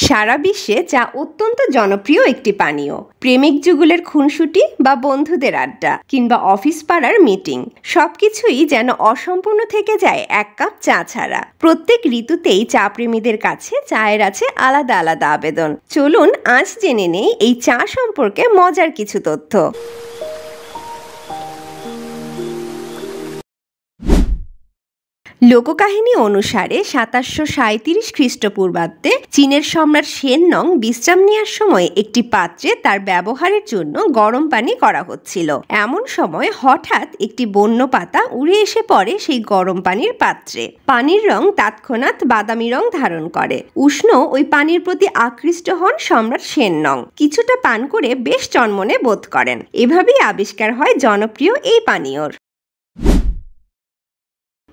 সারা বিশ্বে চা অত্যন্ত জনপ্রিয় একটি পানীয়। প্রেমিক যুগলের খুনসুটি বা বন্ধুদের আড্ডা কিংবা অফিস পাড়ার মিটিং, সবকিছুই যেন অসম্পূর্ণ থেকে যায় এক কাপ চা ছাড়া। প্রত্যেক ঋতুতেই চা প্রেমীদের কাছে চায়ের আছে আলাদা আলাদা আবেদন। চলুন আজ জেনে নেই এই চা সম্পর্কে মজার কিছু তথ্য। লোককাহিনী অনুসারে ২৭৩৭ খ্রিস্টপূর্বাব্দে চীনের সম্রাট শেননং বিশ্রাম নেওয়ার সময় একটি পাত্রে তার ব্যবহারের জন্য গরম পানি করা হচ্ছিল। এমন সময় হঠাৎ একটি বন্য পাতা উড়ে এসে পড়ে সেই গরম পানির পাত্রে। পানির রং তৎক্ষণাৎ বাদামি রং ধারণ করে। উষ্ণ ওই পানির প্রতি আকৃষ্ট হন সম্রাট শেননং। কিছুটা পান করে বেশ চনমনে বোধ করেন। এভাবেই আবিষ্কার হয় জনপ্রিয় এই পানীয়র।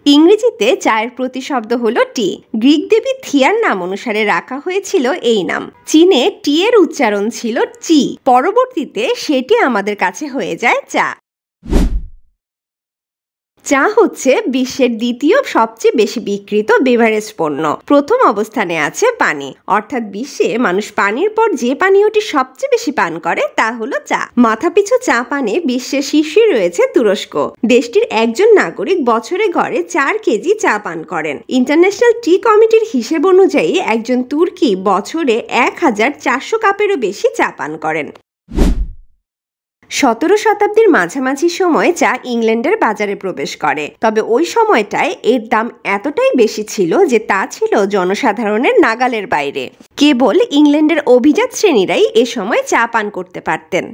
ইংরেজিতে চায়ের প্রতিশব্দ হলো টি। গ্রিক দেবী থিয়ার নাম অনুসারে রাখা হয়েছিল এই নাম। চীনে টি এর উচ্চারণ ছিল চি। পরবর্তীতে সেটি আমাদের কাছে হয়ে যায় চা। চা হচ্ছে বিশ্বের দ্বিতীয় সবচেয়ে বেশি বিক্রিত বেভারেজ পণ্য। প্রথম অবস্থানে আছে পানি, অর্থাৎ বিশ্বে মানুষ পানির পর যে পানীয়টি সবচেয়ে বেশি পান করে তা হলো চা। মাথাপিছু চা পানে বিশ্বের শীর্ষে রয়েছে তুরস্ক। দেশটির একজন নাগরিক বছরে গড়ে ৪ কেজি চা পান করেন। ইন্টারন্যাশনাল টি কমিটির হিসেব অনুযায়ী একজন তুর্কি বছরে ১,৪০০ কাপেরও বেশি চা পান করেন। ১৭ শতাব্দীর মাঝামাঝি সময়ে চা ইংল্যান্ডের বাজারে প্রবেশ করে। তবে ওই সময়টায় এর দাম এতটাই বেশি ছিল যে তা ছিল জনসাধারণের নাগালের বাইরে। কেবল ইংল্যান্ডের অভিজাত শ্রেণীরাই এ সময় চা পান করতে পারতেন।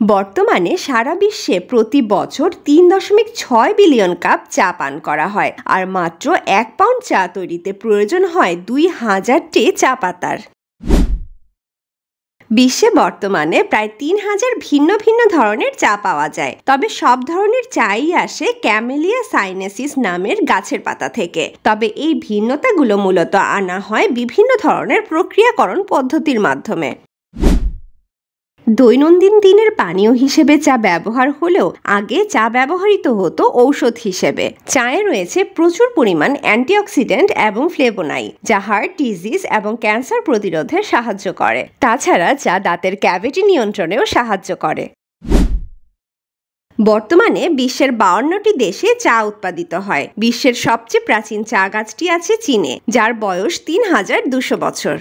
বর্তমানে সারা বিশ্বে প্রতি বছর ৩.৬ বিলিয়ন কাপ চা পান করা হয়, আর মাত্র ১ পাউন্ড চা তৈরিতে প্রয়োজন হয় ২,০০০টি চা পাতার। বিশ্বে বর্তমানে প্রায় ৩,০০০ ভিন্ন ভিন্ন ধরনের চা পাওয়া যায়। তবে সব ধরনের চাই আসে ক্যামেলিয়া সাইনেসিস নামের গাছের পাতা থেকে। তবে এই ভিন্নতাগুলো মূলত আনা হয় বিভিন্ন ধরনের প্রক্রিয়াকরণ পদ্ধতির মাধ্যমে। দৈনন্দিন দিনের পানীয় হিসেবে চা ব্যবহার হলেও আগে চা ব্যবহৃত হতো ঔষধ হিসেবে। চায়ে রয়েছে প্রচুর পরিমাণ অ্যান্টিঅক্সিডেন্ট এবং ফ্লেভোনাইড, যা হার্ট ডিজিজ এবং ক্যান্সার প্রতিরোধে সাহায্য করে। তাছাড়া চা দাঁতের ক্যাভিটি নিয়ন্ত্রণেও সাহায্য করে। বর্তমানে বিশ্বের ৫২টি দেশে চা উৎপাদিত হয়। বিশ্বের সবচেয়ে প্রাচীন চা গাছটি আছে চীনে, যার বয়স ৩,২০০ বছর।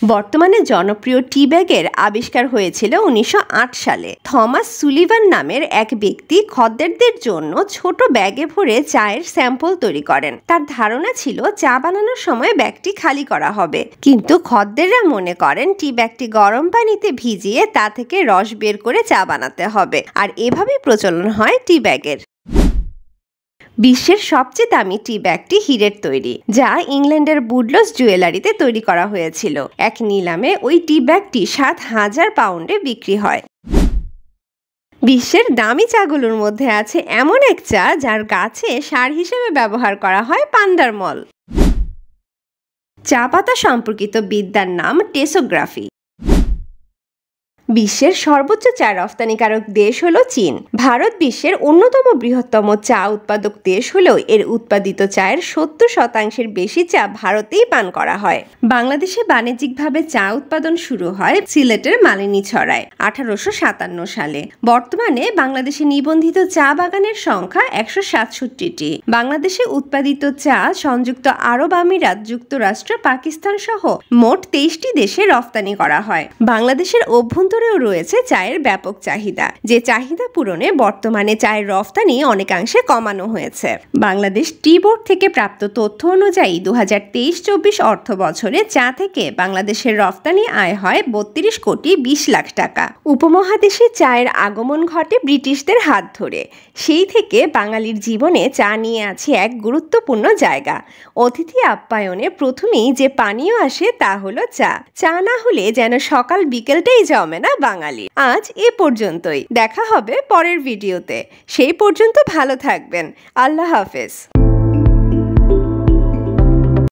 বর্তমানে জনপ্রিয় টি ব্যাগের আবিষ্কার হয়েছিল ১৯০৮ সালে। থমাস সুলিভান নামের এক ব্যক্তি খদ্দেরদের জন্য ছোট ব্যাগে ভরে চায়ের স্যাম্পল তৈরি করেন। তার ধারণা ছিল চা বানানোর সময় ব্যাগটি খালি করা হবে, কিন্তু খদ্দেররা মনে করেন টি ব্যাগটি গরম পানিতে ভিজিয়ে তা থেকে রস বের করে চা বানাতে হবে, আর এভাবেই প্রচলন হয় টি ব্যাগের। বিশ্বের সবচেয়ে দামি টি ব্যাগটি হীরের তৈরি, যা ইংল্যান্ডের বুডলস জুয়েলারিতে তৈরি করা হয়েছিল। এক নিলামে ওই টি ব্যাগটি ৭,০০০ পাউন্ডে বিক্রি হয়। বিশ্বের দামি চাগুলোর মধ্যে আছে এমন এক চা যার গাছে সার হিসেবে ব্যবহার করা হয় পান্ডার মল। চা পাতা সম্পর্কিত বিদ্যার নাম টেসোগ্রাফি। বিশ্বের সর্বোচ্চ চা রফতানিকারক দেশ হলো চীন। ভারত বিশ্বের অন্যতম বৃহত্তম চা উৎপাদক দেশ হলেও এর উৎপাদিত চায়ের ৭০% বেশি চা ভারতেই পান করা হয়। বাংলাদেশে বাণিজ্যিকভাবে চা উৎপাদন শুরু হয় সিলেটের মালিনীছড়ায় ১৮৫৭ সালে। বর্তমানে বাংলাদেশে নিবন্ধিত চা বাগানের সংখ্যা ১৬৭টি। বাংলাদেশে উৎপাদিত চা সংযুক্ত আরব আমিরাত, যুক্তরাষ্ট্র, পাকিস্তান সহ মোট ২৩টি দেশে রফতানি করা হয়। বাংলাদেশের অভ্যন্তরেও রয়েছে চায়ের ব্যাপক চাহিদা, যে চাহিদা পূরণে বর্তমানে চায়ের রফতানি অনেকাংশে কমানো হয়েছে। বাংলাদেশ টি বোর্ড থেকে প্রাপ্ত তথ্য অনুযায়ী ২০২৩-২৪ অর্থ বছরে চা থেকে বাংলাদেশের রফতানি আয় হয় ৩২ কোটি ২০ লাখ টাকা। উপমহাদেশে চায়ের আগমন ঘটে ব্রিটিশদের হাত ধরে। সেই থেকে বাঙালির জীবনে চা নিয়ে আছে এক গুরুত্বপূর্ণ জায়গা। অতিথি আপ্যায়নে প্রথমেই যে পানীয় আসে তা হলো চা। চা না হলে যেন সকাল বিকেলটাই জমে না বাঙালি। আজ এ পর্যন্তই। দেখা হবে পরের ভিডিওতে। সেই পর্যন্ত ভালো থাকবেন। আল্লাহ হাফেজ।